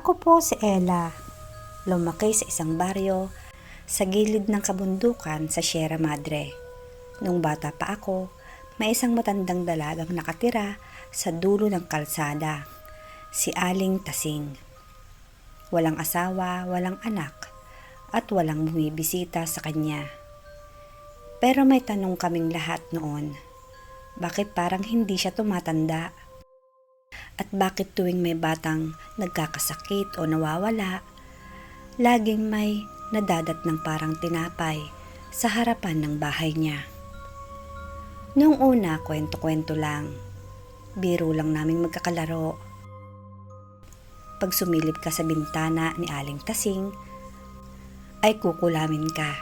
Ako po si Ella. Lumaki sa isang baryo sa gilid ng kabundukan sa Sierra Madre. Nung bata pa ako, may isang matandang dalagang nakatira sa dulo ng kalsada, si Aling Tasing. Walang asawa, walang anak, at walang bumibisita sa kanya. Pero may tanong kaming lahat noon, bakit parang hindi siya tumatanda? At bakit tuwing may batang nagkakasakit o nawawala, laging may nadadat ng parang tinapay sa harapan ng bahay niya? Noong una, kwento-kwento lang. Biro lang naming magkakalaro. Pag sumilip ka sa bintana ni Aling Tasing, ay kukulamin ka.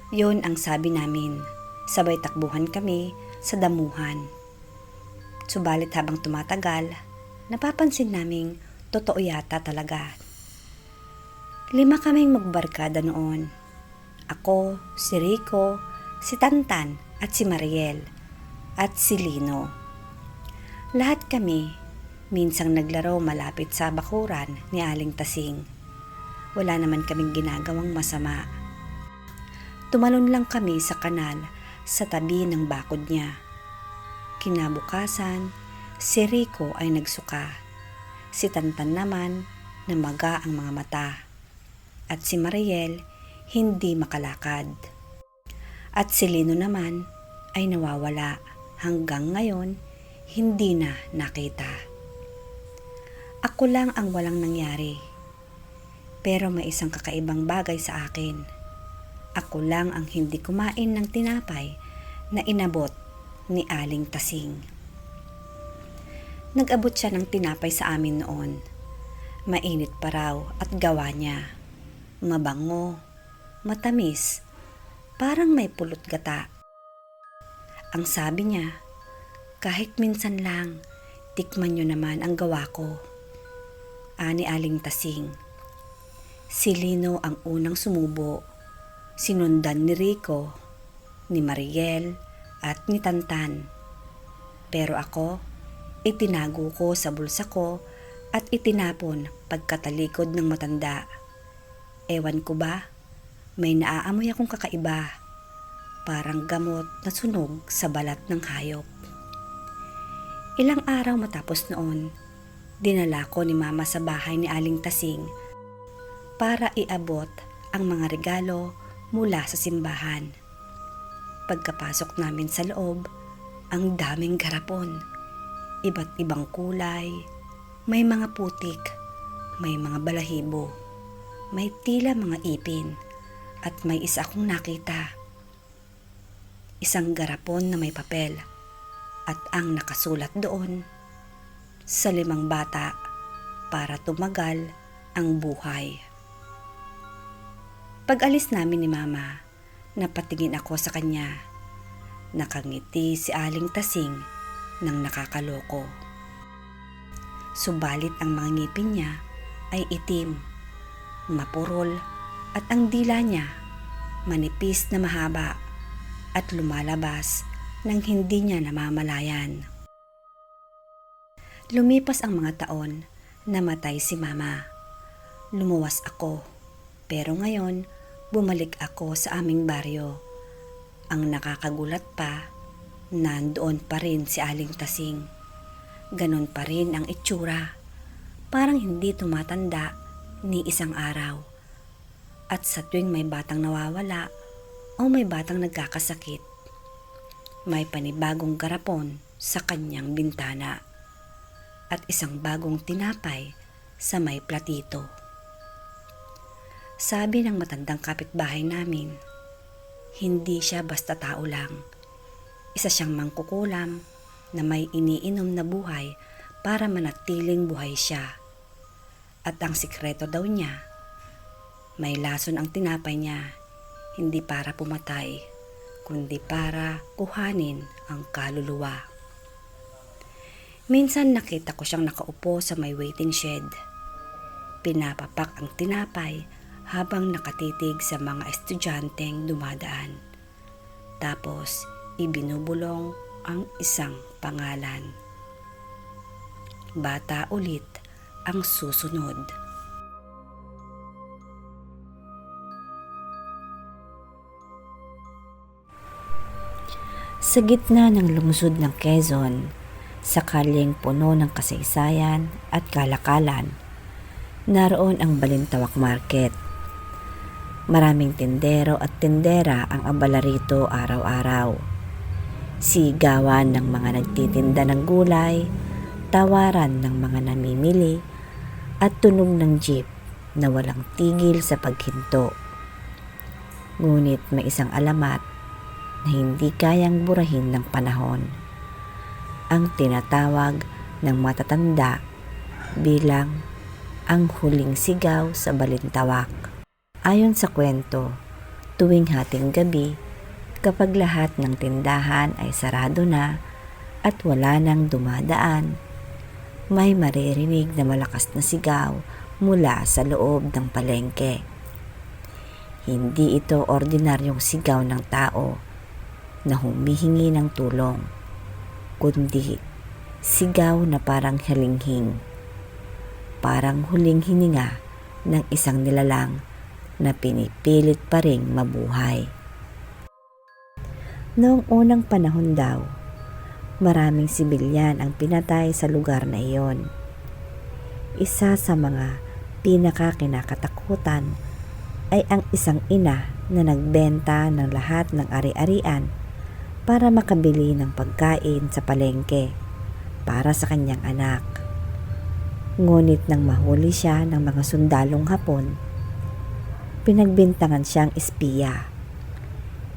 Yun ang sabi namin. Sabay takbuhan kami sa damuhan. Subalit habang tumatagal, napapansin naming totoo yata talaga. 5 kaming magbarkada noon. Ako, si Rico, si Tantan at si Mariel at si Lino. Lahat kami minsang naglaro malapit sa bakuran ni Aling Tasing. Wala naman kaming ginagawang masama. Tumalon lang kami sa kanal sa tabi ng bakod niya. Kinabukasan, si Rico ay nagsuka. Si Tantan naman, namaga ang mga mata. At si Mariel, hindi makalakad. At si Lino naman, ay nawawala. Hanggang ngayon, hindi na nakita. Ako lang ang walang nangyari. Pero may isang kakaibang bagay sa akin. Ako lang ang hindi kumain ng tinapay na inabot ni Aling Tasing. Nag-abot siya ng tinapay sa amin noon. Mainit pa raw at gawa niya. Mabango, matamis, parang may pulot gata. Ang sabi niya, kahit minsan lang, tikman niyo naman ang gawa ko. Ani Aling Tasing. Si Lino ang unang sumubo. Sinundan ni Rico, ni Mariel, at ni Tantan. Pero ako, itinago ko sa bulsa ko at itinapon pagkatalikod ng matanda. Ewan ko ba, may naaamoy akong kakaiba, parang gamot na sunog sa balat ng hayop. Ilang araw matapos noon, dinala ko ni Mama sa bahay ni Aling Tasing para iabot ang mga regalo mula sa simbahan. Pagkapasok namin sa loob, ang daming garapon. Iba't ibang kulay, may mga putik, may mga balahibo, may tila mga ipin, at may isa akong nakita. Isang garapon na may papel, at ang nakasulat doon, sa 5 bata para tumagal ang buhay. Pag-alis namin ni Mama, napatingin ako sa kanya. Nakangiti si Aling Tasing ng nakakaloko. Subalit ang mga ngipin niya ay itim, mapurol, at ang dila niya manipis na mahaba at lumalabas nang hindi niya namamalayan. Lumipas ang mga taon, namatay si Mama. Lumuwas ako, pero ngayon bumalik ako sa aming baryo. Ang nakakagulat pa, nandoon pa rin si Aling Tasing. Ganon pa rin ang itsura. Parang hindi tumatanda ni isang araw. At sa tuwing may batang nawawala o may batang nagkakasakit, may panibagong garapon sa kanyang bintana at isang bagong tinapay sa may platito. Sabi ng matandang kapitbahay namin, hindi siya basta tao lang. Isa siyang mangkukulam na may iniinom na buhay para manatiling buhay siya. At ang sikreto daw niya, may lason ang tinapay niya, hindi para pumatay, kundi para kuhanin ang kaluluwa. Minsan nakita ko siyang nakaupo sa may waiting shed. Pinapapak ang tinapay habang nakatitig sa mga estudyanteng dumadaan. Tapos, ibinubulong ang isang pangalan. Bata ulit ang susunod. Sa gitna ng lungsod ng Quezon, sa kalyeng puno ng kasaysayan at kalakalan, naroon ang Balintawak Market. Maraming tindero at tindera ang abala rito araw-araw. Sigawan ng mga nagtitinda ng gulay, tawaran ng mga namimili, at tunog ng jeep na walang tigil sa paghinto. Ngunit may isang alamat na hindi kayang burahin ng panahon. Ang tinatawag ng matatanda bilang ang huling sigaw sa Balintawak. Ayon sa kwento, tuwing hating gabi, kapag lahat ng tindahan ay sarado na at wala nang dumadaan, may maririnig na malakas na sigaw mula sa loob ng palengke. Hindi ito ordinaryong sigaw ng tao na humihingi ng tulong, kundi sigaw na parang halinghing, parang huling hininga ng isang nilalang na pinipilit pa ring mabuhay. Noong unang panahon daw, maraming sibilyan ang pinatay sa lugar na iyon. Isa sa mga pinakakinakatakutan ay ang isang ina na nagbenta ng lahat ng ari-arian para makabili ng pagkain sa palengke para sa kanyang anak. Ngunit nang mahuli siya ng mga sundalong Hapon, pinagbintangan siyang espiya.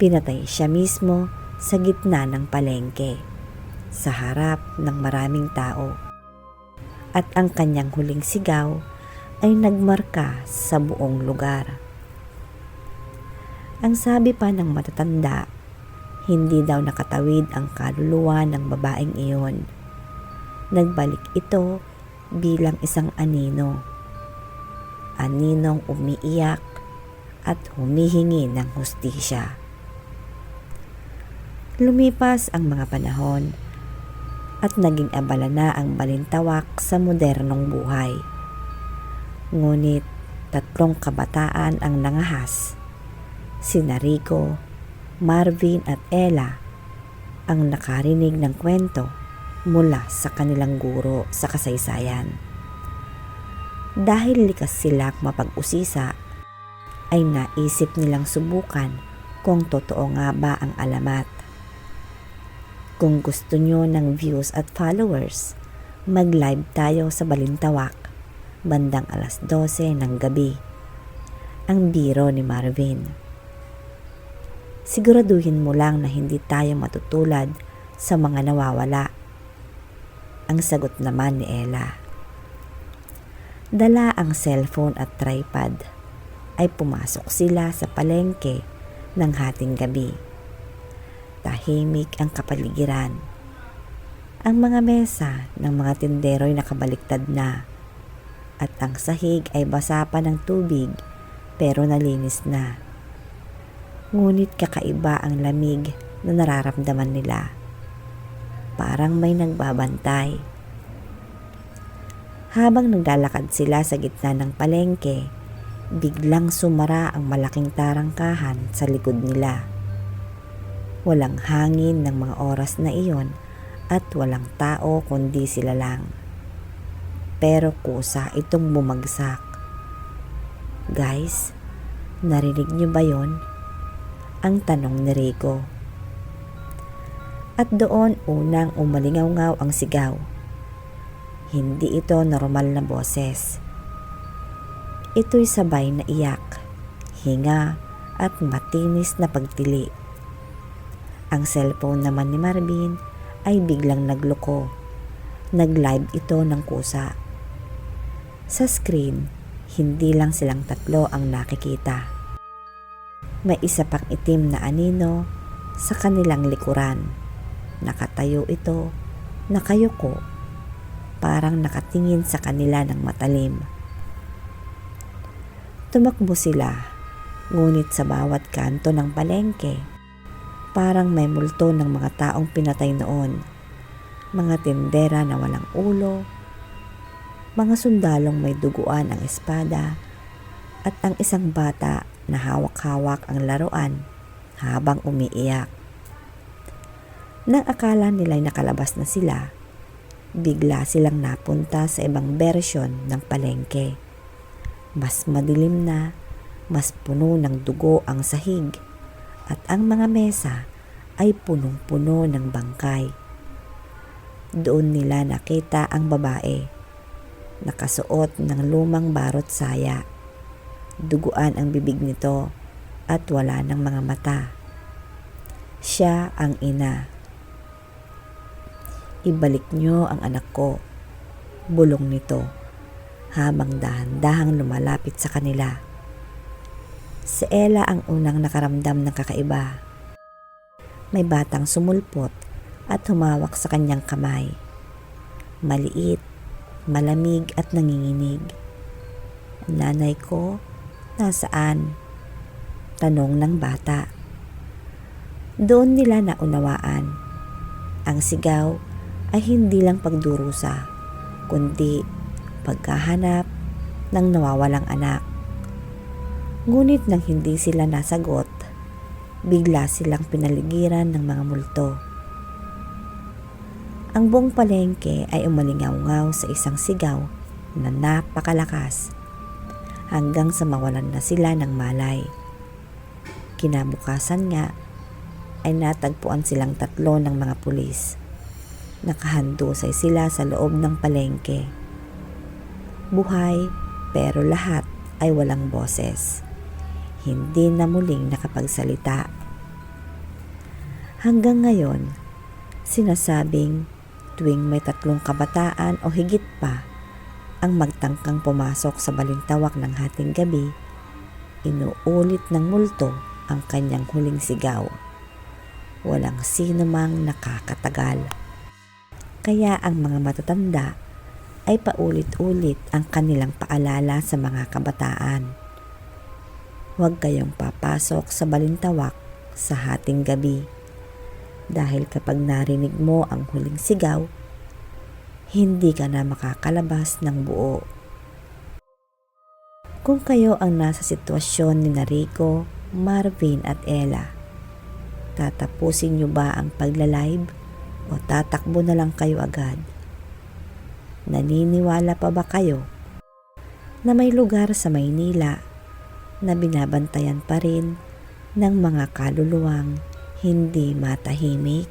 Pinatay siya mismo sa gitna ng palengke, sa harap ng maraming tao. At ang kanyang huling sigaw ay nagmarka sa buong lugar. Ang sabi pa ng matatanda, hindi daw nakatawid ang kaluluwa ng babaeng iyon. Nagbalik ito bilang isang anino. Aninong umiiyak at humihingi ng hustisya. Lumipas ang mga panahon at naging abala na ang Balintawak sa modernong buhay. Ngunit 3 kabataan ang nangahas. Sina Rico, Marvin at Ella ang nakarinig ng kwento mula sa kanilang guro sa kasaysayan. Dahil likas sila mapag-usisa, ay naisip nilang subukan kung totoo nga ba ang alamat. Kung gusto nyo ng views at followers, mag-live tayo sa Balintawak bandang 12:00 ng gabi. Ang biro ni Marvin. Siguraduhin mo lang na hindi tayo matutulad sa mga nawawala. Ang sagot naman ni Ella. Dala ang cellphone at tripod, ay pumasok sila sa palengke ng hating gabi. Tahimik ang kapaligiran. Ang mga mesa ng mga tindero'y nakabaliktad na at ang sahig ay basa pa ng tubig pero nalinis na. Ngunit kakaiba ang lamig na nararamdaman nila. Parang may nagbabantay. Habang naglalakad sila sa gitna ng palengke, biglang sumara ang malaking tarangkahan sa likod nila. Walang hangin ng mga oras na iyon at walang tao kundi sila lang. Pero kusa itong bumagsak. Guys, narinig niyo ba yon? Ang tanong ni Rico. At doon unang umalingaw-ngaw ang sigaw. Hindi ito normal na boses. Ito'y sabay na iyak, hinga at matinis na pagtili. Ang cellphone naman ni Marvin ay biglang nagloko. Nag-live ito ng kusa. Sa screen, hindi lang silang 3 ang nakikita. May isa pang itim na anino sa kanilang likuran. Nakatayo ito, nakayuko, parang nakatingin sa kanila ng matalim. Tumakbo sila, ngunit sa bawat kanto ng palengke, parang may multo ng mga taong pinatay noon. Mga tindera na walang ulo, Mga sundalong may duguan ang espada at ang isang bata na hawak-hawak ang laruan habang umiiyak. Nang akala nila'y nakalabas na sila, bigla silang napunta sa ibang bersyon ng palengke. Mas madilim na, mas puno ng dugo ang sahig at ang mga mesa ay punong-puno ng bangkay. Doon nila nakita ang babae, nakasuot ng lumang barot saya. Duguan ang bibig nito at wala ng mga mata. Siya ang ina. "Ibalik niyo ang anak ko," bulong nito habang dahan-dahang lumalapit sa kanila. Si Ella ang unang nakaramdam ng kakaiba. May batang sumulpot at humawak sa kanyang kamay. Maliit, malamig at nanginginig. "Nanay ko, nasaan?" tanong ng bata. Doon nila naunawaan. Ang sigaw ay hindi lang pagdurusa, kundi paghahanap ng nawawalang anak. Ngunit nang hindi sila nasagot, bigla silang pinaligiran ng mga multo. Ang buong palengke ay umalingaw-ngaw sa isang sigaw na napakalakas hanggang sa mawalan na sila ng malay. Kinabukasan nga ay natagpuan silang 3 ng mga pulis. Nakahandusay sila sa loob ng palengke. Buhay pero lahat ay walang boses. Hindi na muling nakapagsalita. Hanggang ngayon, sinasabing tuwing may 3 kabataan o higit pa ang magtangkang pumasok sa balintawak ng hating gabi, inuulit ng multo ang kanyang huling sigaw. Walang sino mang nakakatagal. Kaya ang mga matatanda ay paulit-ulit ang kanilang paalala sa mga kabataan. Huwag kayong papasok sa balintawak sa hating gabi. Dahil kapag narinig mo ang huling sigaw, hindi ka na makakalabas ng buo. Kung kayo ang nasa sitwasyon ni Rico, Marvin at Ella, tatapusin niyo ba ang pagla-live o tatakbo na lang kayo agad? Naniniwala pa ba kayo na may lugar sa Maynila na binabantayan pa rin ng mga kaluluwang hindi matahimik?